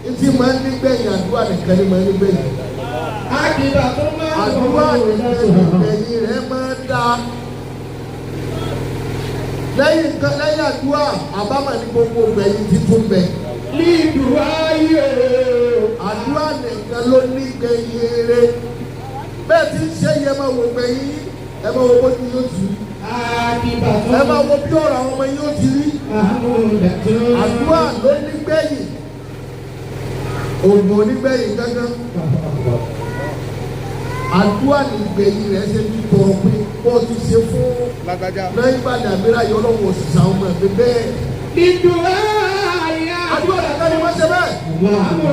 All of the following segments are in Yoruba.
Ìtì máa ń nígbẹ̀yìn àdúrà nìkan ni máa ń nígbẹ̀yìn. Àdìbà tó máa ń Àdúrà nìkan ìgbẹ̀yìn rẹ̀ máa ń dá. Lẹ́yìn àdúrà àbámọ̀ ní gbogbo ìgbẹ̀yìn títún bẹ̀. Lídù ayé. Àdúrà nìkan ló ní gbẹ̀yìn rẹ̀. Bẹ́ẹ̀ tí ń ṣe yẹ máa wò gbẹ̀yìn ẹ máa wo bó ti yóò ti rí. Àdìbà tó ẹ máa wo bí ọ̀rọ̀ àwọn ọmọ yóò ti rí. Àdúrà ló ní gbẹ̀yìn. Ògùn onígbẹ̀yìn gángan. Àdúrà ní gbẹ̀yìn rẹ̀ ṣe bí tọrọ pé bó ti ṣe fún lẹ́yìn bàdà mìíràn yọ lọ́wọ́ òṣìṣẹ́ àwọn ọmọ ẹ̀gbẹ́ bẹ́ẹ̀. Lídù ayé. Àdúrà nìkan ni wọ́n ṣe bẹ́ẹ̀.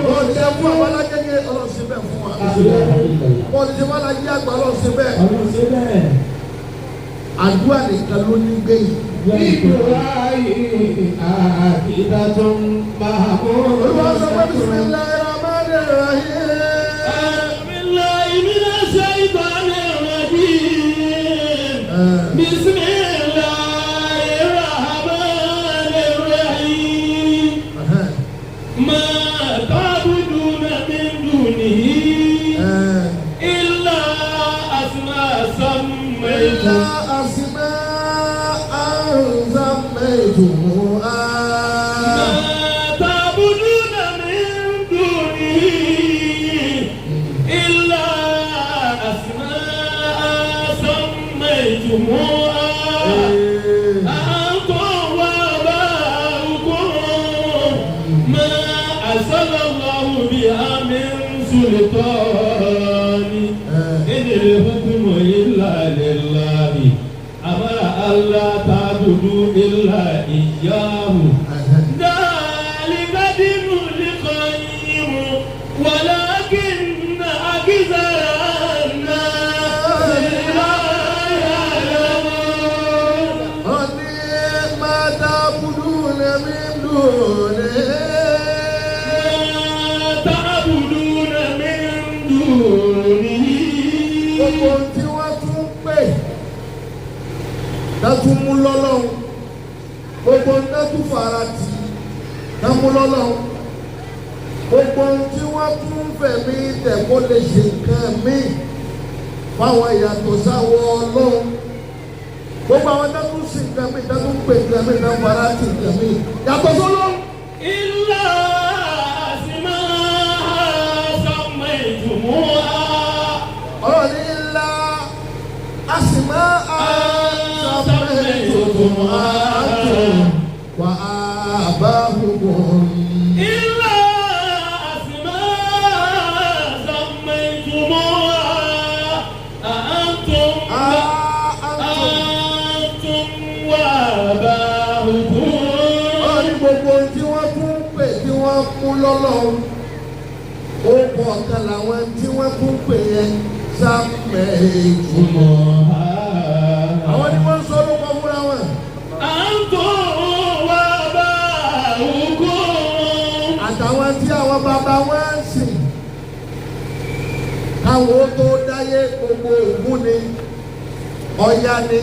Wọ́n ti ṣe fún àwọn alájẹ́gẹ́ Ọlọ́run ṣe bẹ́ẹ̀ fún wa. Wọ́n ti ṣe fún alájẹ́ àgbà Ọlọ́run ṣe bẹ́ẹ̀. Àdúrà nìkan ló ní gbẹ̀yìn. Lídù ayé. Àdìbà tó máa mú. Olúwa sọ pé bismillahir rahmanir rahim. بسم الله الرحمن الرحيم ما تعبدون من دونه إلا أسماء سميتموها أنتم وآباؤكم ما أنزل الله بها من سلطان إن الحكم إلا لله أمر ألا تعبدوا إلا إياه ذلك دين القيم ولكن أكثر gbogbo tí wọ́n tún pè dátún mú lọ́lọ́run gbogbo dátún fara tì dámú lọ́lọ́run gbogbo tí wọ́n tún fẹ̀mí tẹ̀kọ́ lè ṣe nǹkan míì fáwọn ìyàtọ̀ sáwọ́ ọlọ́run gbogbo àwọn dátún sí nǹkan míì dátún pè nǹkan míì dátún fara tì nǹkan míì yàtọ̀ sọ́lọ́run. Ilá àsìmá sọmọ ìjùmọ̀ á. Ọ̀rọ̀ ní ńlá àsìmá sọmọ ìjùmọ̀ á wà á bá gbogbo. Ilá àsìmá sọmọ ìjùmọ̀ á. Àǹtùm wà bá gbogbo. Gbogbo tí wọ́n tún pè tí wọ́n kú lọ́lọ́run ó pọ̀ kan làwọn tí wọ́n tún pè yẹn sápẹ̀ ìtumọ̀. Àwọn ni wọ́n ń sọ lóko fúnra wọn. À ń tó wá bá òkú. Àtàwọn tí àwọn bàbá wọn ń sìn káwọn ó tó dáyé gbogbo Ògún ni Ọya ni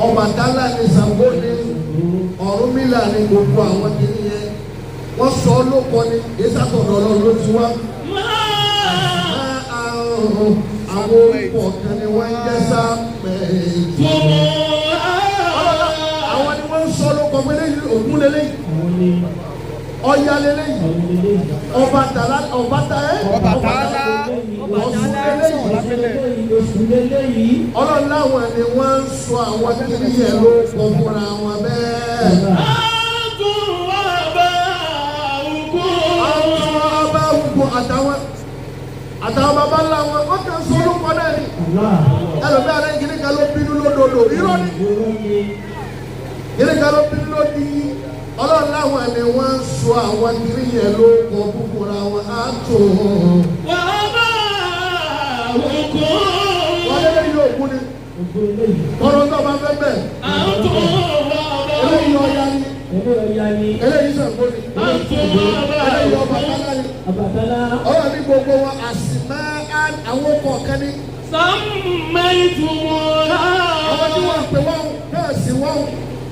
Ọbàtálá ni Ṣàngó ni Ọ̀rúnmìlà ni gbogbo àwọn kìíní yẹn wọ́n sọ lóko ni ìsàtọ̀dọ̀ Ọlọ́run ló ti wá. Àwọn orúkọ kan ni wọ́n ń jẹ́ sápẹ̀ ìtumọ̀. Àwọn ni wọ́n ń sọ lóko pé lẹ́yìn Ògún lélẹ́yìn Ọya lélẹ́yìn Ọbàtálá Ọ̀ṣun lélẹ́yìn. Ọlọ́run láwọn ni wọ́n ń sọ àwọn kìíní yẹn ló kọ fúnra wọn bẹ́ẹ̀. Àtàwọn bàbá ńlá wọn ó kàn sọ olùkọ́ náà ni ẹlòmí àrẹ ìkíní kan ló bínú lódodo irọ́ ni ìkíní kan ló bínú lódi Ọlọ́run láwọn ni wọ́n ń sọ àwọn kiri yẹn ló kọ kúkúra wọn á tó. Wàhálà òkú. Wọ́n lé lẹ́yìn òkú ni tọrọ tó bá fẹ́ bẹ̀. Eléyìí Ọya ni eléyìí Ṣàngó ni eléyìí Ọbàtálá ni. Ọ̀rọ̀ ní gbogbo wọn àsìmá àwọn ọkọ̀ kan ní. Sàmẹ́ ìtumọ̀ náà. Àwọn tí wọ́n pè wọ́n náà sí wọ́n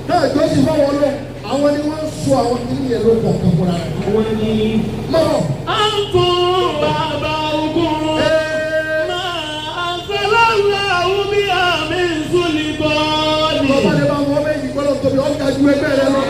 náà jọ́sí fọwọ́ lọ. àwọn ni wọ́n sọ àwọn kìíní yẹn ló pọ̀ kankura. àwọn ni. mọ́mọ́. àǹtọ̀ bàbá ogun. máa àṣẹlọ́lá omi àmì ìsúlì bọ́ọ̀lì. bàbá rẹ̀ bá wọ́n bẹ́ẹ̀ yìí gbọ́dọ̀ tóbi ọ̀gá ju ẹgbẹ́ rẹ lọ.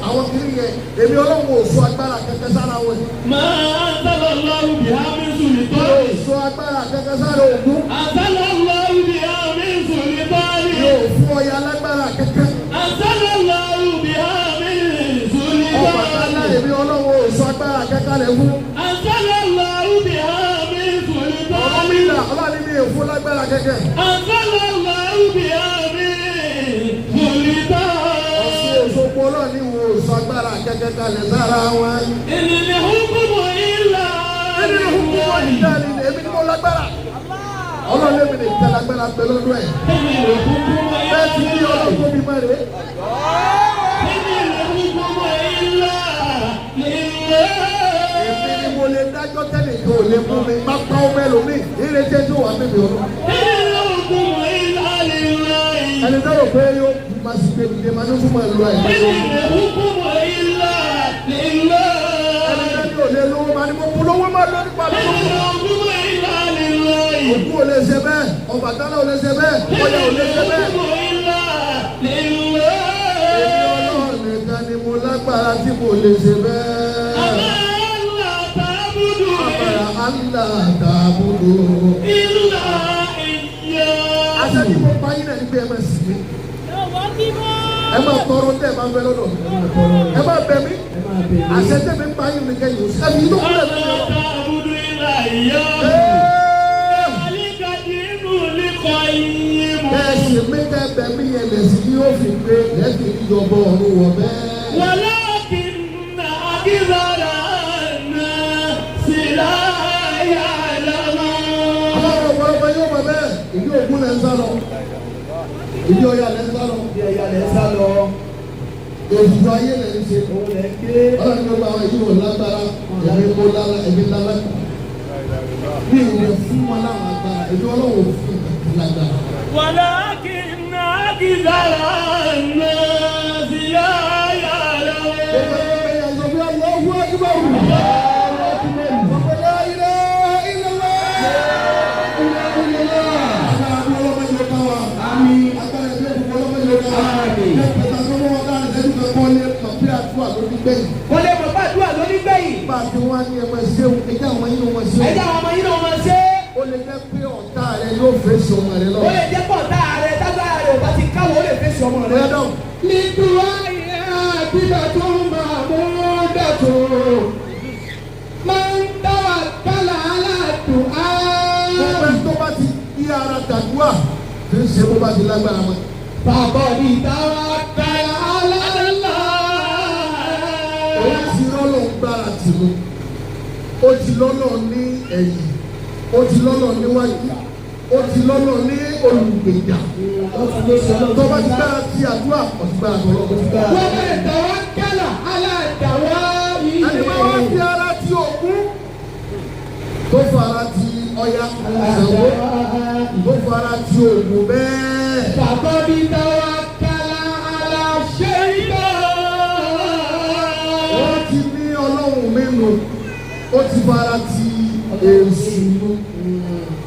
àwọn kìíní yẹn èmi ọlọ́run ò sọ agbára kẹ̀kẹ́ sára wọn. máa sábà lọ́rùn bí àmì ìsúlì yóò bọ́ọ̀lì. sọ agbára kẹ̀kẹ́ sára ògún. àṣẹlọ́ lọ́rùn bí àmì ìsúlì bọ́ọ̀lì. yóò fún ọya alágbára kẹ̀kẹ́. àṣẹlọ́ lọ́rùn bí àmì ìsúlì bọ́ọ̀lì. Ọbàtálá èmi ọlọ́run ò sọ agbára kẹ̀kẹ́ rẹ̀ fún. àṣẹlọ́ lọ́rùn bí àmì ìsúlì bọ́ọ̀lì. Ọ̀rúnmìlà ọlọ́run ní èfún lágbára kẹ̀kẹ́. àṣẹlọ́ lọ́rùn bí àmì ìsúlì bọ́ọ̀lì. Ọ̀sùn Òṣogbo ọlọ́run ní wo sọ agbára kẹ̀kẹ́ kalẹ̀ sára wọn. ìnìyàn hukumu ilà. Ẹni ní kúkú wọ́n ní dáadé ní èmi ní mo lágbára. Ọlọ́run lèmi ní ìtẹ́ lágbára pẹ̀lú ọdún ẹ̀. ìnìyàn hukumu ilà. Bẹ́ẹ̀ ti ní ọlọ́run tó bí mẹ́rin. ìnìyàn hukumu ilà. Èmi ni mo lè dájọ́ tẹ́lẹ̀ tó lè mú mi. Má pa ọmọ ẹlòmíì. Ìrètí tó wà mímì ọ̀rọ̀. ìnìyàn hukumu ilà lílá. Ẹni tó rò pé yóò máa sì gbé mi dé máa ní fún máa lọ ẹ̀. ìnìyàn hukumu ilà lílá. Ẹni tó lè lówó máa ní mo mú lówó máa lọ nípa lówó. ìnìyàn hukumu ilà lílá. Òkú ò lè ṣe bẹ́ẹ̀, Ọbàtálá ò lè ṣe bẹ́ẹ̀, Ọya ò lè ṣe bẹ́ẹ̀. ìnìyàn hukumu ilà lílá. Èmi Ọlọ́run nìkan ni mo lágbára tí mo lè ṣe bẹ́ẹ̀. àmàlà tàbùdù Àbàrà Allah ta'budu. ilà ìyá. Àṣẹ tí mo pa yín náà ní pé ẹ máa sì mí. Ẹ máa tọrọ tẹ́ ẹ máa fẹ́ lọ́dọ̀. Ẹ máa bẹ̀ mí. Àṣẹ tẹ́ mi pa yín ní kẹ́yìn oṣù. Ẹbí tó kúrẹ̀ àmàlà lọ́dọ̀. tàbùdù ilà ìyá. àlìkàdìmù lìkọ̀ ìyí mú. Bẹ́ẹ̀ sì mí kẹ́ bẹ̀ mí yẹn lè sí yóò fi gbé lẹ́sìn ìjọba ọ̀run wọ̀ bẹ́ẹ̀. ولكن أكثر الناس لا يعلمون. Àwọn ọ̀pọ̀lọpọ̀ yóò mọ̀ bẹ́ẹ̀. Ìdí Ògún lẹ́ ń sá lọ. Ìdí Ọya lẹ́ ń sá lọ. Èdùdú ayé lẹ́ ń ṣe. Ọlọ́run ló gba àwọn èyí wò lágbára. Èmi kò lára èmi lára. Mi ò lè fún wọn láwọn agbára. Èmi Ọlọ́run ò fún ìgbà lágbára. ولكن أكثر الناس لا يعلمون. Wọ́n lè mọ̀ fàdúrà lórí gbẹ̀yìn. Bá a ti wá ní ẹmọ ṣéun, ẹjẹ́ àwọn yìí ló wọ́n ṣéun. Ẹja àwọn ọmọ yìí náà máa ṣe. Ó lè jẹ́ pé ọ̀tá rẹ yóò fèsì ọmọ rẹ lọ. Ó lè jẹ́ pọ̀ tá ààrẹ tágbára rẹ̀ ò bá ti káwọ́ ó lè fèsì ọmọ rẹ̀. Bóyá dáhùn. Nítorí ayé àbíbà tó máa mú dàtò. Máa ń dáwà kálá aládùn á. Gbogbo ẹni tó bá ti yí ara dàdúrà kì í ṣe bó bá ti lágbára mọ́. Bàbá mi dáwà kálá aládùn. Ó ti lọ́lọ́ ń gbára tì mú. Ó ti lọ́lọ́ ní ẹ̀yìn. Ó ti lọ́lọ́ níwájú. Ó ti lọ́lọ́ ní olùgbèjà. Tó bá ti gbára ti àdúrà, ó ti gbára tó lọ́wọ́. Wọ́n lè dáwà kálá aládàwà yìí. Ẹni máa wá fi ara ti Ògún. Tó fara ti Ọya Ṣàngó. Tó fara ti Ògún bẹ́ẹ̀. Bàbá mi dáwà kálá aláṣẹ ìgbà. Wọ́n ti ní Ọlọ́run mímu. Ó ti fara ti Èṣù.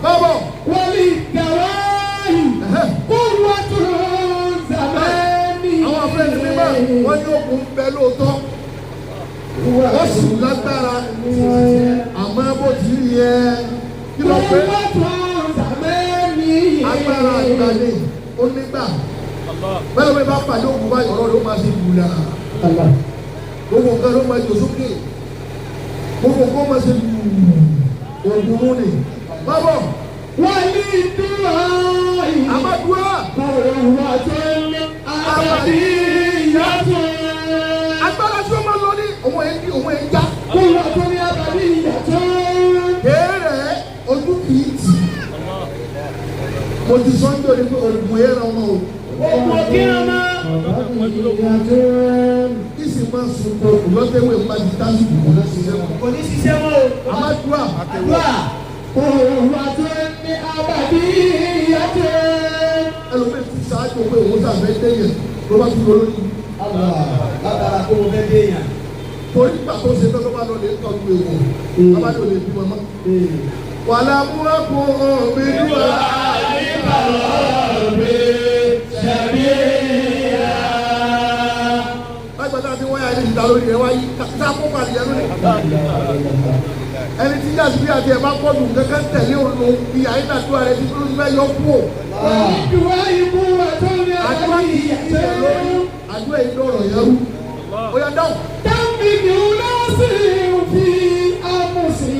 Bábọ̀. Wọ́n lè dáwà yìí. Kúrò tó zàmẹ́ni. Àwọn afẹ́ni mímọ́ wọ́n ní Ògún bẹ lóòótọ́. Wọ́n sì lágbára. Àmọ́ bó ti rí yẹ. Kí ló pé? Kúrò tó zàmẹ́ni. Agbára àgbàlẹ̀ ó nígbà. Bẹ́ẹ̀ bí bá pàdé Ògún báyìí ọ̀rọ̀ ló máa ṣe gbùlà. Gbogbo nǹkan ló máa jò sókè. Gbogbo nǹkan máa ṣe Ògún ni. Bábọ̀. Wọ́n ní dúró yìí. Àmàdúrà. Kúrò tó àbàdí ìyàtọ̀. Agbára tí ó máa lọ ní òun ẹ̀ ń já. Kúrò tó ní àbàdí ìyàtọ̀. Kéèrè ojú kìí tì. Mo ti sọ ń jò ní pé Ògún yẹn ràn wọ́n o. Ògún kí ọmọ. ìsì máa ń sunko lọ́tẹ̀wé máa di tásìkò kò ní ṣiṣẹ́ mọ́. kò ní ṣiṣẹ́ mọ́ o. Àmàdùà. àdúrà. òun àti ní abàdí ìyàtọ̀. Ẹlòmíì ti ṣáájú pé òun sàfẹ́ déyàn ló bá tún lórí. látara kó o fẹ́ déyàn. Torí nígbà tó ṣe tó bá lọ lè tọ́jú ewu, abájọ lè bímọ mọ́. Wàlá múrákù mi dúró. Lágbàdá tí wọ́n yà ní ìdá lórí rẹ̀ wáyé ká kó pàdé yẹn lónìí. Ẹni tí yàtí bí àti ẹ̀ bá pọ̀jù kankan tẹ̀lé òun ìyá yìí nàdúrà rẹ̀ tí ó ti fẹ́ yọ kú o. ìdúrà ikú wà tó ní Àdúrà yìí yẹ lórí. Àdúrà yìí lọ́rọ̀ yẹn rú. Ó yá dáhùn. dábì ní ọlọ́sì fi àmùsí.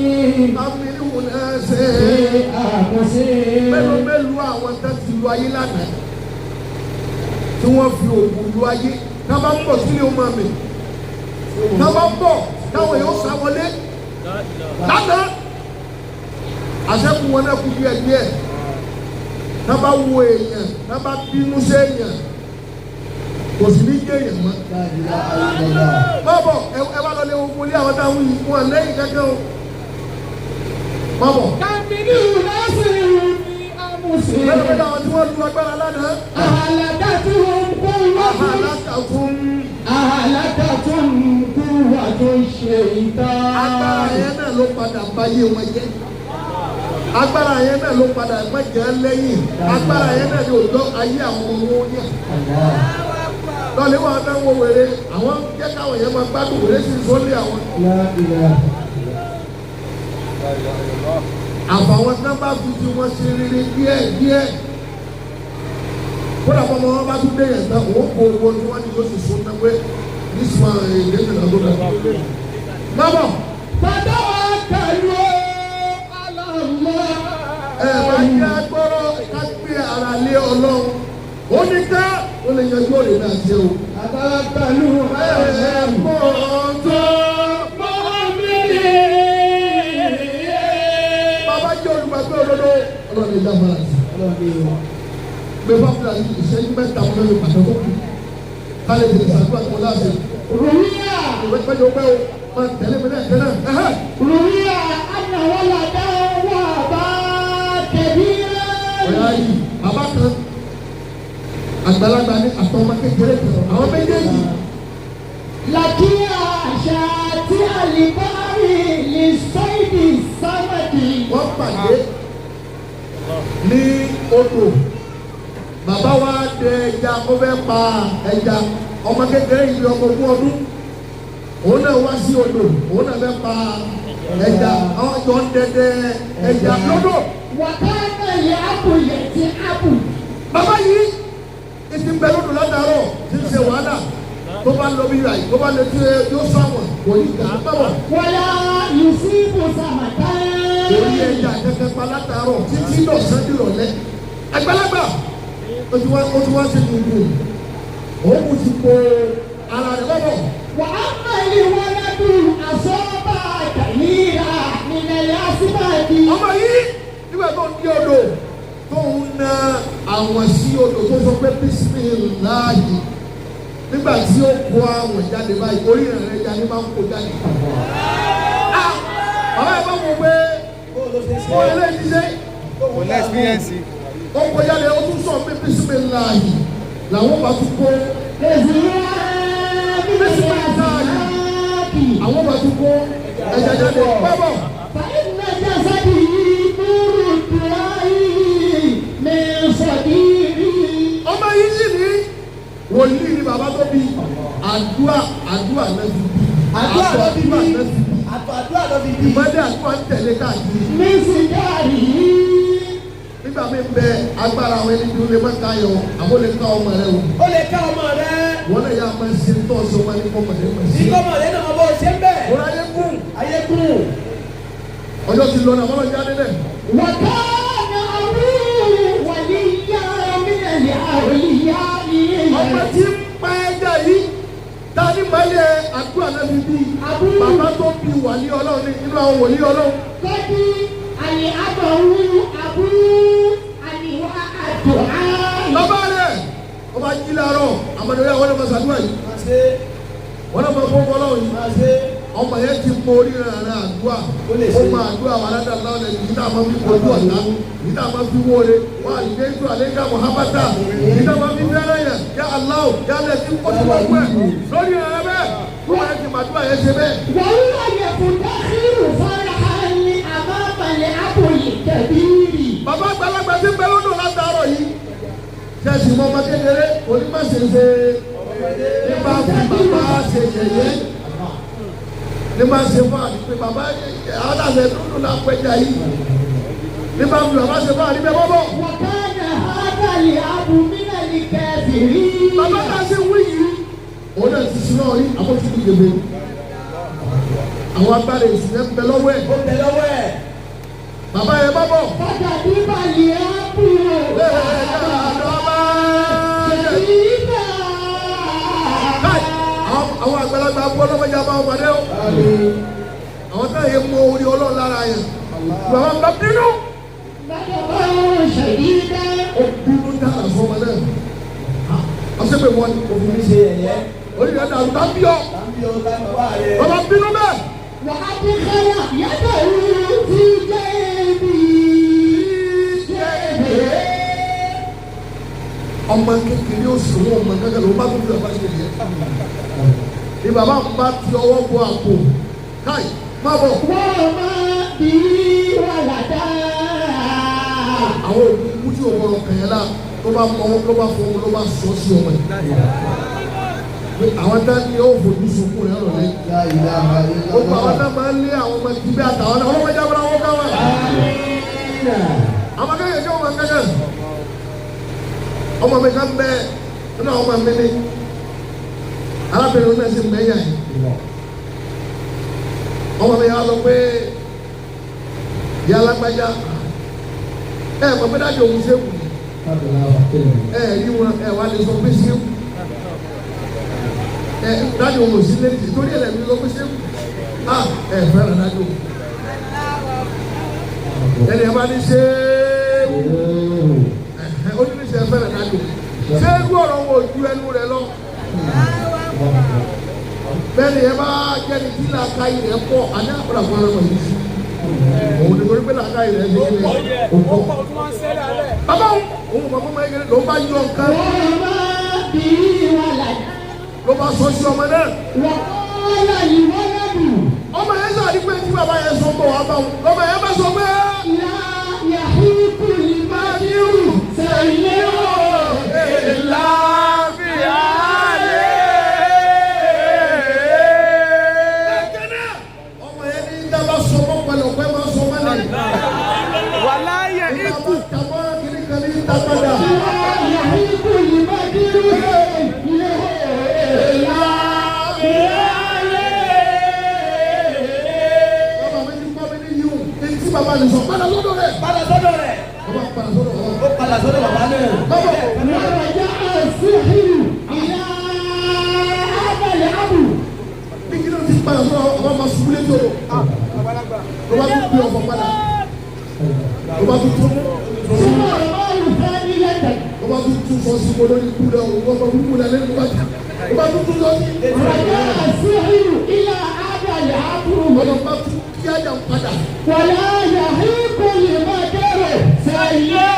Àmìlú náà ṣe fi àmùsí. mélòó àwọn tó ti lu ayé lánàá tí wọ́n fi òògùn lu ayé ká bá ń bọ̀ sílé ọmọ mi ká bá ń bọ̀ táwọn èèyàn sá wọlé lánàá àṣẹ́kù wọn náà kú díẹ̀ ká bá wo èèyàn ká bá bínú sí èèyàn kò sì ní jẹ́ èèyàn mọ́. Bọ́bọ̀ ẹ bá lọ lé ogun lé àwọn táwọn yìí wọn lẹ́yìn kankan o. Bọ́bọ̀. Kàmínú lọ́sìn ní àmùsí. Lẹ́nu pé àwọn tí wọ́n lu agbára lánàá. Àhàlàdà tí wọ́n ń kó wọ́n. Àhàlàdà tó ń kú wà tó ń ṣe ìta. Agbára yẹn náà ló padà báyé wọn jẹ́. Agbára yẹn náà ló padà gbẹ́jẹ́ lẹ́yìn. Agbára yẹn náà ni òjò ayé àwọn ọmọ wọn yẹ. Lọ́lẹ̀ wọn náà wọ wèrè àwọn jẹ́ káwọn yẹn máa gbádùn wèrè sí sólé àwọn. Àfàwọn náà bá fi ti wọn ṣe rere díẹ̀. Kódà fọmọ wọn bá tún dé yẹn tán, òun kò owó tí wọ́n ní yóò sì sún náà pé this man èdè ìlànà tó dà. Bábọ̀. Bàbá wa kàlú aláwọ̀. Ẹ bá yẹ agbọ́rọ̀ ká gbé ara lé Ọlọ́run. Ó ní ká ó lè yanjú òde náà ṣe o. Bàbá wa kàlú Bàbá jẹ́ olùgbàgbé òdodo. Ọlọ́run lè dá bàrà sí. Gbé fáfúlà yìí ìṣẹ́jú mẹ́ta wọn lórí pàtàkó kù. Ká lè tètè sàdúrà tó láàbẹ̀. Rùmíà. Ìwé pẹ́ o, máa tẹ̀lé mi náà tẹ́lẹ̀. Rùmíà ànàwọ́lá dáwọ́ àbá tẹ̀bí rẹ̀. Ọ̀yá yìí, bàbá kan, àgbàlagbà ní àtọ́mọ kékeré kan, àwọn méjèèjì. Làkíyà àṣà tí àlìbárì lè sọ́ìdì sámẹ́dì. Wọ́n pàdé ní odò. Bàbá wa dẹ ẹja, ó fẹ́ pa ẹja. Ọmọ kékeré yìí ọmọ ogún ọdún. Òun náà wá sí odò, òun náà fẹ́ pa ẹja. Àwọn jọ ń dẹdẹ ẹja lódò. Wàkánà yẹ àpò yẹ ti àpò. Bàbá yìí ìsìn bẹ lódò látàárọ̀ tí ń ṣe wàhálà. Tó bá lọ bí ra yìí, tó bá lè tún yóò sáwọn, kò ní ìgbà báwọ̀. Wọ́lá Yusufu Sàmàtà. Orí ẹja kẹ̀kẹ́ pa látàárọ̀ títí lọ́sàn-án dìrọ̀lẹ́. Àgbàlagbà ó ti wá ṣe gbogbo. Òun kò ti po ara rẹ̀ lọ́wọ́. Wà á mẹ́lì wọlé dùn àsọ́bà kàníyà nílẹ̀ àsìbàdì. Ọmọ yìí nígbà tó ń di odò tó ń na àwọn sí odò tó sọ pé bísímìláàyè. Nígbà tí ó kó àwọn jáde báyìí, orí rẹ̀ jáde máa ń kó jáde. Àwọn ẹ̀fọ́ wo pé ó eléyìí ṣe. Kò ní experience. Ó kó jáde, ó tún sọ pé bísímìláàyè làwọn bá tún kó. Bísímìláàyè àwọn bá tún kó ẹja jáde. Bábọ̀. Fàìnà jásádì núrù dùráì mẹ́sàdìrì. Ọmọ yìí sì ní wòlíì ni bàbá tó bí àdúrà náà ti bí. Àdúrà ló fi bí. Àdúrà ló fi bí. Ìmọ̀lẹ́ àdúrà ń tẹ̀lé káàkiri. Mẹ́sàdìrì. Nígbà mi bẹ agbára àwọn ẹni tó lè má ká yọ àbó lè ká ọmọ rẹ o. Ó lè ká ọmọ rẹ. Wọ́n lè yá máa ṣe tó ọ̀ṣọ́ wọn ní kọ́mọdé máa ṣe. Ìkọ́mọ̀ rẹ náà bọ̀ ṣe ń bẹ̀. Wọ́n ayé kún. Ayé kún. Ọjọ́ ti lọ náà wọ́n lọ jáde lẹ̀. Wàkánà àrùn wàlíyá mílẹ̀ àwòlíyá iye. Ọmọ tí ń pa ẹja yìí dání mọ́lẹ̀ àdúrà náà fi bí. Bàbá tó bí wàlí Ọlọ́run ní inú àwọn wòlíì Ọlọ́run. Kọ́dí àlè àbọ̀wú àbúrú àníwá àdùá. Bàbá rẹ̀ ó bá bá jí láàárọ̀ àmọ́dé àwọn ọmọ sàdúrà yìí wọ́n náà máa fọ́ fọ́lọ́ yìí ọmọ yẹn ti mọ oríran àdúrà ó máa àdúrà wà ládàá lẹ́yìn yìí náà máa fi kojú ọ̀tá yìí náà máa fi wọlé wà àlùkò ètò àlẹ́gà Muhammadu yìí náà máa fi fẹ́ràn yẹn yá aláwọ̀ yá lẹ́sìn kójú ọ̀gbọ́ ẹ̀ lórí ìrìn bẹ́ẹ̀ wọ́n yẹn ti màdúrà yẹn ṣe bẹ́ẹ̀. wàhálà yẹ kó dákìrù fara hali àmàbalẹ̀ àbòyè kẹbíìrì. bàbá àgbàlagbà ti bẹ lọ́dọ̀ látàárọ̀ yìí jẹ́sì mọ́ ọmọ kékeré onímọ̀ṣẹ̀ṣe nígbà tí bàbá ṣe yẹ̀yẹ́ nígbà ṣe fún àdìpé bàbá aláṣẹ dúdú náà pẹ́jà yìí nígbà tí bàbá ṣe fún àdìpé bọ́bọ̀. wàkàna àbàlẹ̀ àbùmínà ní kẹfìrí. bàbá náà ṣe wí yìí òun náà ti sinú ọ̀rí àbótí ìdèbè àwọn agbára ìsìnkẹ́ ń bẹ lọ́wọ́ ẹ̀. ó bẹ lọ́wọ́ ẹ̀. bàbá yẹn bọ́bọ̀. bàtà bíbálẹ̀ àbúrò. àwọn àgbàlagbà bọ́ lọ́mọdé àbá wọn pàdé o. àwọn táyà yẹn mọ orí ọlọ́run lára yẹn. bàbá bá bínú. bàbá ṣèyí dá. ó bínú dára fún ọmọ náà. ọsẹ pé wọn òfin mi ṣe ẹ̀yẹ. orí rẹ̀ dàrú bá bí ọ. bàbá rẹ̀. bàbá bínú bẹ́ẹ̀. wà á ti kẹ́yà yàtọ̀ ìlú ti jẹ́ ibi. ọmọ kékeré ó sì wọ́n ọmọ kékeré ó bá tó fi ọba ṣe yẹ. ní bàbá mi bá ti ọwọ́ bọ àpò káì má bọ̀. wọ́n máa bí wàlàdá. àwọn òbí ikú tí òun ọ̀rọ̀ kẹ̀yẹ́ la ló bá fọwọ́ ló bá fọwọ́ ló bá sọ sí ọmọ yìí. àwọn dání yóò fojú sunkún rẹ̀ rọ̀ lẹ́yìn. ó pa àwọn náà máa ń lé àwọn ọmọ ìdíbẹ́ àtàwọn náà wọ́n máa jábọ̀ àwọn káwọn. àwọn kékeré kí wọ́n máa kẹ́kẹ́. ọmọ mi kan bẹ nínú àwọn ọmọ mi ni arábìnrin náà sì mẹ́yà yìí ọmọ mi yà lọ pé yà lágbájá mọ̀ pé dájú òun ṣe wù yí wọn wà lè sọ pé ṣe wù dájú òun ò sí lé torí ẹlẹ́mi lọ pé ṣe wù fẹ́ràn dájú ẹni ẹ bá ní ṣe wù oníṣẹ́ fẹ́rẹ̀ náà dùn ṣé irú ọ̀rọ̀ wo ju ẹnu rẹ lọ. bẹ́ẹ̀ni ẹ bá jẹ́ni tí làákàyè rẹ̀ pọ̀ àní àpàdà fún ọmọ yìí sí. òun ni torí pé làákàyè rẹ̀ ṣe kíni òpó. bàbá òun bàbá máa ń yẹrẹ ló bá yọ nǹkan. wọ́n máa bí wàlàdá. ló bá sọ sí ọmọ náà. wọ́n yà yí wọ́n lẹ́nu. ọmọ yẹn sọ àdìpé tí bàbá yẹn sọ pé wàá bá wọn. ọmọ yẹn bá sọ pé. ìyá yàhíkù ní máyíù sẹ́yìn ó. Bàbá ní sọ padà sọ́dọ̀ rẹ̀. padà sọ́dọ̀ rẹ̀. Bàbá padà sọ́dọ̀ rẹ̀. ó padà sọ́dọ̀ bàbá náà. Bàbá wàlàdá àṣìhìrù ìyá abàlẹ̀ àbù. bí kí ló ti padà sọ́dọ̀ ọba máa ṣubú létí o. Ló bá tún gbé ọkọ̀ padà. Ló bá tún tún. súnmọ́ ọ̀rọ̀ fẹ́ ní lẹ́tẹ̀. Ló bá tún tún sọ sí olórí ikú rẹ̀ o. Wọ́n sọ fún ikú rẹ̀ lẹ́nu wájú. Ló bá tún tún lọ sí. wàlàdá àṣìhìrù ìyá abàlẹ̀ àbù. Ọ̀nà bá tún kí ájà padà. wàlá yàhíkù ní máyíù sẹ́yìn ó.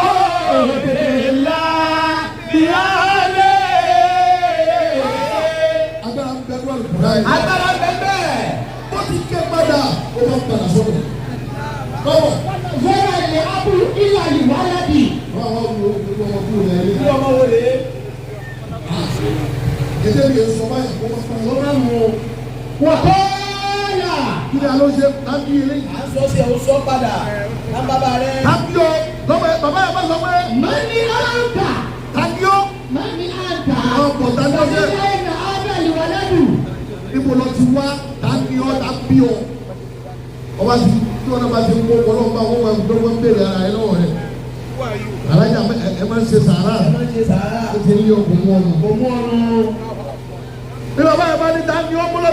Agbára ń bẹ lọ́wọ́ àlùkò. agbára bẹ́ẹ̀. Ó ti ké padà. Ó bá padà sọ́dọ̀. Bọ́wọ̀. yẹ́rẹ́ ní abu ìlà ìwádìí. Wọ́n àwọn olùkọ́ ọmọ kúrò lẹ́yìn. kí ọmọ wo lè. Gẹ́gẹ́ bí èso báyìí kó wọ́n fún ó un. máa mú. wàkọ́ọ̀là. Kí ni a ló ṣe tábí ilé? à ń sọ sí ẹ̀ ó sọ padà. á bàbá rẹ̀. Tábí o. Lọ́wọ́ ẹ bàbá yẹn bá sọ pé. mani anta. Tábí o. mani anta. Àwọn pọ̀ tábí o ṣe. sẹ́yìn náà abẹ́lì wàlẹ́dù. Níbo lọ ti wá tábí o tábí o. Ọba ti tí wọn náà bá ti mú ọlọ́pàá wọn máa ń gbé wọn béèrè ara ẹ lọ́wọ́ rẹ̀. Alájà ẹ máa ń ṣe sàárà. ẹ máa ń ṣe sàárà. Ó ti ní ọkùnrin wọn nù. kò mú ọrùn. Bí bàbá yẹn bá ní tábí o múlò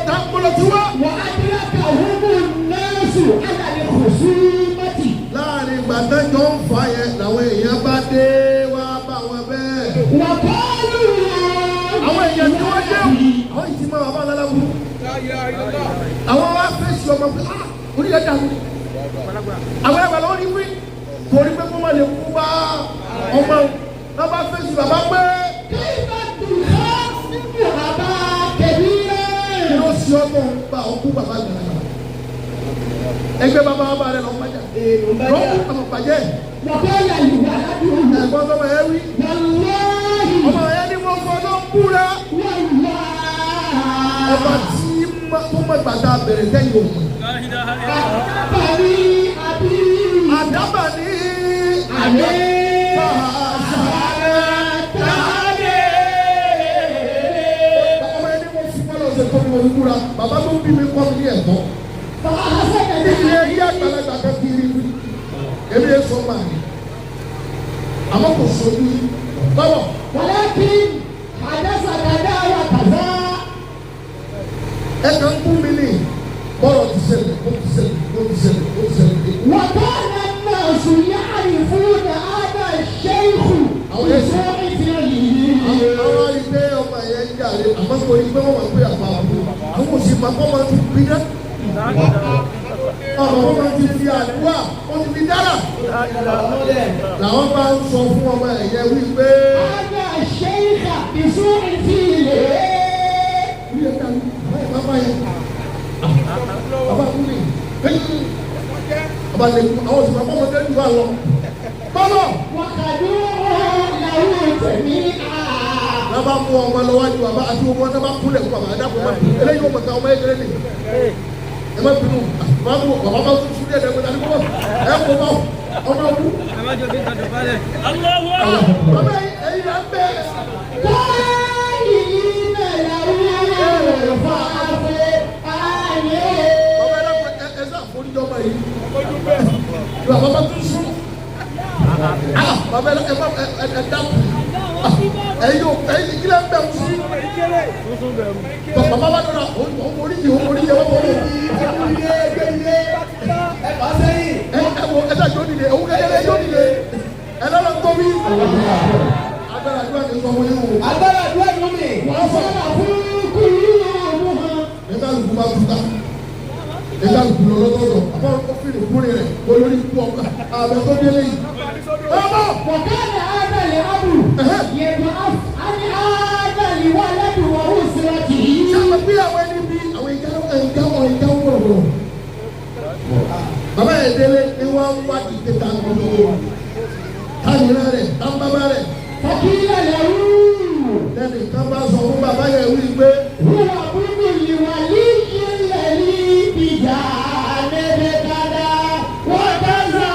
ti wá. wà á dira ka humu nẹ́ẹ̀sù alàlẹ́ kòsú mẹ́tì. Láàrin ìgbà tẹ́jọ́ ń fa yẹn làwọn èèyàn bá dé wá bá wọn bẹ́ẹ̀. wà kọ́ọ̀lù máa fi oníyẹ dàrú àwọn ẹgbẹ́ lọ́wọ́ ní wí torí pé kó má lè kú bá ọmọ náà bá fèsì bàbá pé kí ló ṣe ọmọ bá ọkú bàbá gbàgbà ẹgbẹ́ bàbá bàbá rẹ̀ lọ́wọ́ pàjá lọ́wọ́ ọmọ pàjẹ́ ẹ̀gbọ́n tó máa wí ọmọ ẹ̀yẹ ni wọ́n fọ́ ló ń búra ọba tí tó mọ̀ gbàdá bẹ̀rẹ̀ lẹ́yìn òun. Àdábà ní àdé tààdé. Ọmọ ẹni mo fi bọ́lá ọ̀sẹ̀ tó mọ̀ nígbúra, bàbá tó bí mi kọ́ mi ní ẹ̀kọ́. Ilé ilé àgbàlagbà kan kiri wí, èmi yẹn sọ máa ní. Àmọ́ kò sojú yìí, báwọ̀. Wọ́n kí àdásàkàdá wà kàzá. Ẹ kàn ń kú mi ní bọ́ọ̀lù ti ṣẹlẹ̀, ó ti ṣẹlẹ̀, ó ti ṣẹlẹ̀, ó ti ṣẹlẹ̀. وكان الناس يعرفون هذا الشيخ بسوء فعله. Àwọn ilé ọmọ yẹn ń jàre àmọ́ kò ní pé wọ́n máa pé àpá àbúrò. Àwọn òsì máa kọ́ máa tún bí dá. Ọmọ wọn máa ti fi àdúrà, wọ́n ti fi dára. Làwọn bá ń sọ fún ọmọ ẹ̀yẹ wípé. هذا الشيخ بسوء فعله. Bàbá yẹn. Bàbá kú ni. Bàbá lè kú àwọn òsì máa kọ́ máa tẹ́lẹ̀ wá lọ. Bàbá. وخدوه له جميعا. Bàbá mú ọmọ lọ wájú bàbá àti ọmọ náà bá kúlẹ̀ fún bàbá àdàpọ̀ máa bínú. Eléyìí ó mọ̀ta ọmọ ẹgbẹ́ ni. Ẹ má bínú. Bàbá bá tún súnlẹ̀ ẹ̀dẹ́gbẹ̀ta ní kọ́kọ́. Ẹ kò bá ọmọ ọkú. Bàbá ẹ̀yìn là ń bẹ̀. قائلين له فاعف عنه. Bàbá ẹ̀dá ẹ sá àforíjọ́ ọmọ yìí. Bàbá bá tún sún. Bàbá ẹ dákun. Ẹ̀yin kílẹ̀ ń bẹ̀ wọ́n sí. Bàbá bá dọ̀rọ̀ òun orí yìí wọ́n wọ́n ẹ sá jọ́ nílé òun kẹ́kẹ́ jọ́ nílé ẹ lọ́nà tó bí. Agbára àdúrà ní sọ wọ́n yín o. Agbára àdúrà ní mi. Wọ́n fọ́nà fún kúrú ọmọ hàn. Nígbà lùkú bá tún ta. Nígbà lùkú lọ lọ́dọ̀ọ̀dọ̀. Àbá wọn kọ́ fìlì kúrè rẹ̀ olórí ikú ọkọ̀ àbẹ̀ tó délé yìí. Bàbá. وكان هذا الأمر يبعث عن هذا الولد وأسرته. Sábà bí àwọn ẹni bí àwọn ìjà wọ̀rọ̀wọ̀rọ̀. Bàbá yẹn délé ni wọ́n wá ìgbéta gbogbo. Táyìnrán rẹ̀, tábàbá rẹ̀. فقيل له Lẹ́nu kan bá sọ fún bàbá yẹn wí pé. هو ابن الولي الذي بجانب كذا وكذا.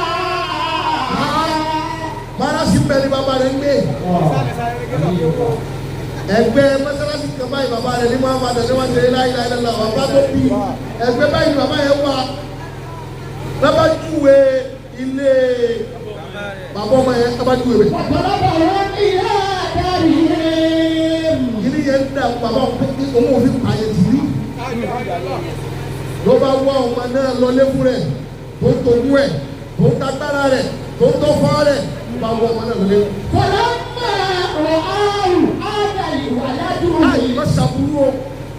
Márásí bẹ́ẹ̀ ni bàbá rẹ̀ ń gbé. Ẹgbẹ́ mọ́sálásí kan báyìí bàbá rẹ̀ ní máa padà ní wọ́n tẹ̀lé láyé lọ́la bàbá tó bí. Ẹgbẹ́ báyìí bàbá yẹn wà. Bàbá júwe ilé bàbá ọmọ yẹn bàbá júwe rẹ̀. وضربهم إلى دارهم. Ilé yẹn ń dà bàbá òun òfin pààyàn tì rí. Ló bá wá ọmọ náà lọ lẹ́kùn rẹ̀ tó ń tòkú ẹ̀ tó ń tagbára rẹ̀ tó ń tọ́fọ́ rẹ̀ bá wá ọmọ náà lọ lẹ́kùn. فلما رآه هذا الولد. Láyé má ṣàbúrú o.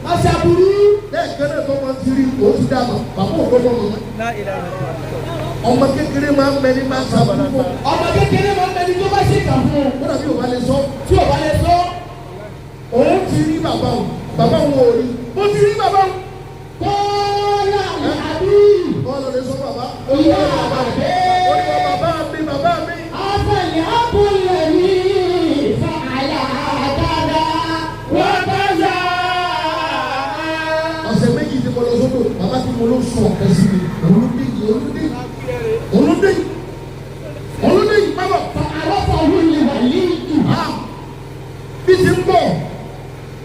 Má ṣàbúrú. Lẹ́ẹ̀kan náà tó máa ti rí o ti dàgbà bàbá òdòdó mọ̀. Ọmọ kékeré máa ń bẹ ní máa ń ṣàbúrú fún. Ọmọ kékeré máa ń bẹ ní tó bá ṣe kà fún un. Ó dàbí ò bá lè sọ. Tí ò bá lè sọ. Òun ti rí bàbá òun. Bàbá òun ò rí. Ó ti rí bàbá òun. Kọ́lá àbí. Bọ́ọ̀lù lè sọ bàbá. Ìyá àbẹ̀. Ó ní wọn bàbá mi bàbá mi. Àfẹ̀lẹ̀ àbúlẹ̀ ní fàlà àgàdà wọ́tàzà. Ọ̀sẹ̀ méjì tí mo lọ sódò bàbá tí mo lọ sọ ọ̀kẹ́ sí mi. Olúdé yìí bábọ̀. Àrọ́pọ̀ wù ní wàlí ìtù. Bí ti ń bọ̀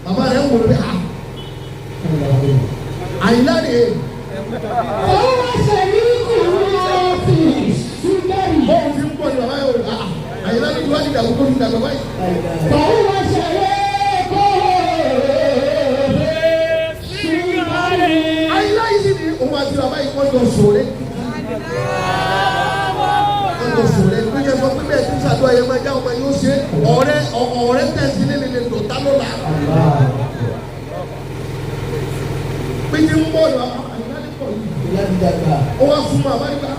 bàbá rẹ̀ ń wò pé àyìnlá rèé. Òun wá ṣe ní kùnú fi ṣúgẹ́rì. Bọ́ọ̀lù ti ń bọ̀ ní bàbá yẹn o. Àyìnlá ní ìwádìí ìdàgbò tó ti dàgbà báyìí. Òun wá ṣe é kó ṣúgẹ́rì. Àyìnlá yìí sì ni òun àti bàbá yìí wọ́n jọ sòrè. Wọ́n jọ sòrè. Bí yẹn sọ pé bẹ́ẹ̀ tí ń ṣàdúrà yẹn máa já ọmọ yóò ṣe ọ̀rẹ́ tẹ̀sí lé lè lò tá ló la. Bí ti ń bọ̀ lọ àyìnlá ní pọ̀ yìí. ó wá fún bàbá nígbà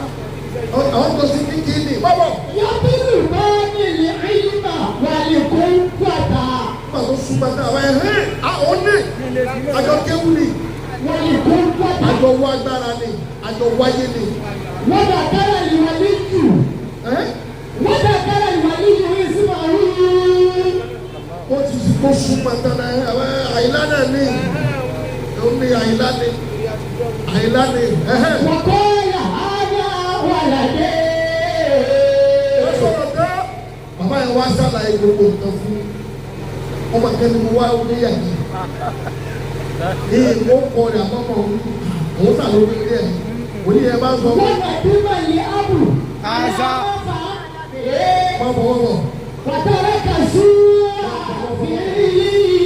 àwọn tó sì ní kí ni bọ́bọ̀. Yàtúrù bá nílé àyíká wà lè kó pàtà. Nígbà tó súnmọ́ tá a bá yẹ hẹ́n àwọn ní àjọ kéwù ni. Wà lè kó pàtà. Àjọ wọ agbára ni àjọ wáyé ni. Wọ́n dà kára ìwà níjù. Wọ́n dà kára ìwà níjù yìí sí màálù. Ó ti sì kó súnmọ́ tán náà àyílá náà ní. Ó ní àyílá ni. Àyílá ni. Wọ́n kọ́ yàrá wà ládé. Wọ́n sọ̀rọ̀ tán. Bàbá yẹn wá sàlàyé gbogbo nǹkan fún ọmọ kẹ́ni mo wá oníyàwó. Ìwọ kọ rẹ̀ àmọ́mọ́ òun sà lórí ilé ẹ̀. Òní ẹ bá ń sọ. Wọ́n nà bí mà ní Abu. Àṣà. Má bọ̀ wọ́n bọ̀. Wàtàrà kà sí àfihàn.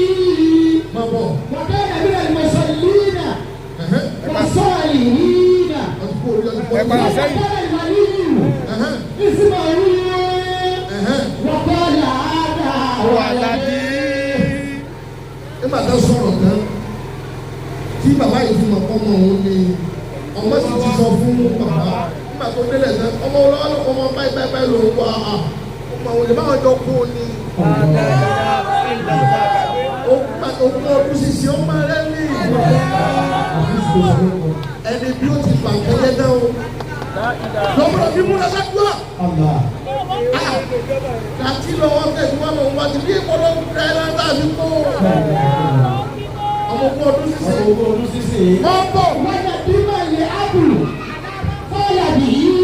Má bọ̀. Wàtàrà bí mà sọ̀lìnà. Wàsọ̀lìnà. Ọtí kò rí ọtí kò rí. Ẹ padà sẹ́yìn. Wàtàrà ìwà níjù. Ìsìmọ̀lú. Wàkọ́lá àdá wà ládé. Nígbà tó sọ̀rọ̀ tán tí bàbá yìí fi mọ̀ ọmọ òun ni ọmọ sì ti sọ fún bàbá nígbà tó délẹ̀ tán ọmọ olówó ọmọ báyìí ló ń wá ọmọ òun lè má wọn jọ kú ni. Ogún ọdún ṣiṣẹ́ ọmọ rẹ ní ẹni bí ó ti fà kẹ́yẹ́ náà o lọ́wọ́dọ̀ bí múra sájúà láti lọ́wọ́ tẹ̀sí wọn lọ́wọ́ wá ti bí ìpọ́nlọ́ rẹ̀ náà tàbí kó ọmọ ogún ọdún ṣiṣẹ́ wọ́n bọ̀ Wọ́n nà bí mà ní Abu. Fọ́lá bì í.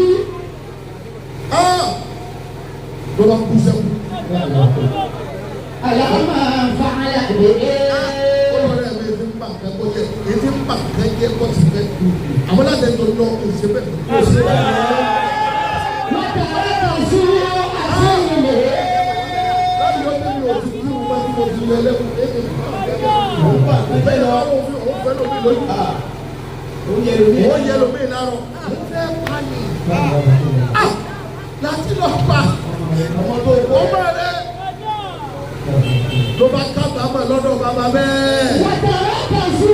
ló bá kú sẹ́kù. Àlàmà fàlà bèbè. Ọlọ́run mi ti ń bà kẹ́ kó jẹ́ ètí ń bà kẹ́ jẹ́ kó ti fẹ́ kú. Àwọn láti ẹ̀tọ́ lọ òṣè bẹ́ẹ̀ kó ṣe bẹ́ẹ̀. Wàtàrà kà sí àfihàn. Láti ọdún mi ò ti kú wọn tí mo ti lọ lẹ́kùn èmi òun fẹ́ lọ òun fẹ́ lómi lójú. Òun yẹ lómi lárọ̀. Òun fẹ́ pa ni. Láti lọ pa ọmọ rẹ̀ ló bá kábàámọ̀ lọ́dọ̀ bàbá bẹ́ẹ̀. Wàtàrà kà sí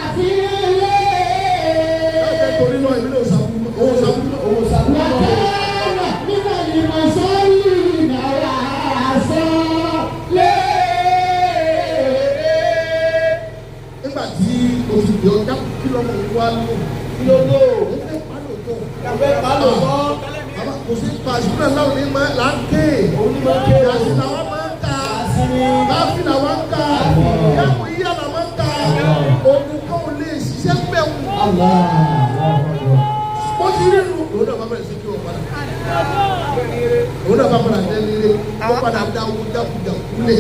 àfihàn. Ẹ̀jẹ̀ torí náà ìbílẹ̀ òṣàkúrú. Wàtàrà nígbà ní mà sọ̀lìnà wà sọ̀lẹ̀. Nígbà tí oṣù tí ọjà kí lọ́mọ òun wá lò. Kí ló lò? Ó fẹ́ pa lòótọ́. Kàfẹ́ pa lòótọ́. Bàbá kò sí pàṣípà láwọn ní máa là ń ké. Onímọ̀ ké. Yàtì làwọn máa ń ta. Káfí làwọn ń ta. Yàtò yíyá làwọn ń ta. Ògùn kan ò lè ṣiṣẹ́ pẹ̀wù. Ó ti rí nu. Òun náà bá bẹ̀rẹ̀ sí kí wọ́n padà. Òun náà bá padà tẹ́lẹ̀ lé. Ó padà dá owó jákujàku lé.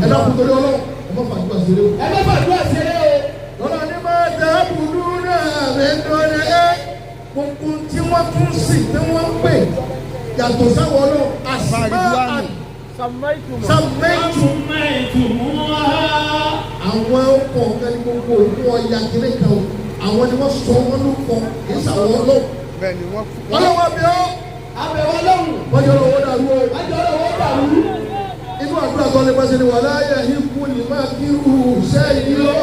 Ẹ dákun torí ọlọ́run. Ọmọ fàdúrà ṣeré o. Ẹ má fàdúrà ṣeré o. Lọ́la ní máa dá burú náà lẹ́dọ̀ọ́rẹ́ ẹ́. Gbogbo tí wọ́n tún sì tí wọ́n pè yàtọ̀ sáwọn náà àṣìmáà sàmẹ́tù àwọn ọkọ̀ ọ̀gá ní gbogbo òkú ọ̀yà kiri kan o àwọn ni wọ́n sọ wọ́n ló kọ kìí sàwọn ọlọ́wọ́. Bẹ́ẹ̀ni wọ́n. Ọlọ́wọ́ bí ọ́. Abẹ̀wọ̀ lọ́hùn. Wọ́n jọ lọ́wọ́ dàrú o. Wọ́n jọ lọ́wọ́ dàrú. Inú àdúrà tó lè máa ṣe ni wà láyé ikú ni máa kí rú sẹ́yìn o.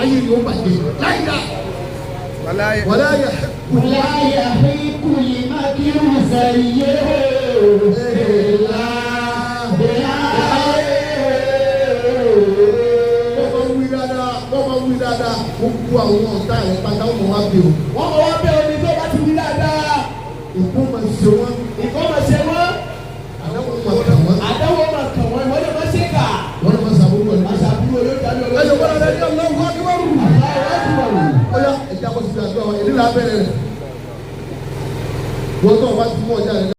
Ayé yóò bàjẹ́ láyà. Wàláyé. Wàláyà. Wàláyà híkú yìí má kí ó sẹ́yẹ. Wí dáadáa, gbogbo àwọn ọ̀tá rẹ̀ pátá wọn wá bí o. Wọ́n mọ̀ wá bẹ́ẹ̀ ni tó bá ti wí dáadáa. Ìkó máa ṣe wọ́n. Nǹkan máa ṣe wọ́n. Àdáwọ̀ máa kà wọ́n. Àdáwọ̀ máa kàn wọ́n. Ìwọ́n lè má ṣe kà. Wọ́n lè máa ṣàbúrò ẹ̀. Aṣàbúrò yóò dáná olóyè. Ẹ̀jọ̀ bọ́lá rẹ̀ ní ọlọ́wọ́ akíwárù. Ó yá ẹ̀jẹ̀ àkọsílẹ̀ àdúrà wọn, èdè làá bẹ̀rẹ̀ rẹ̀. Wọ́n tó ọba ti mú ọjà rẹ̀.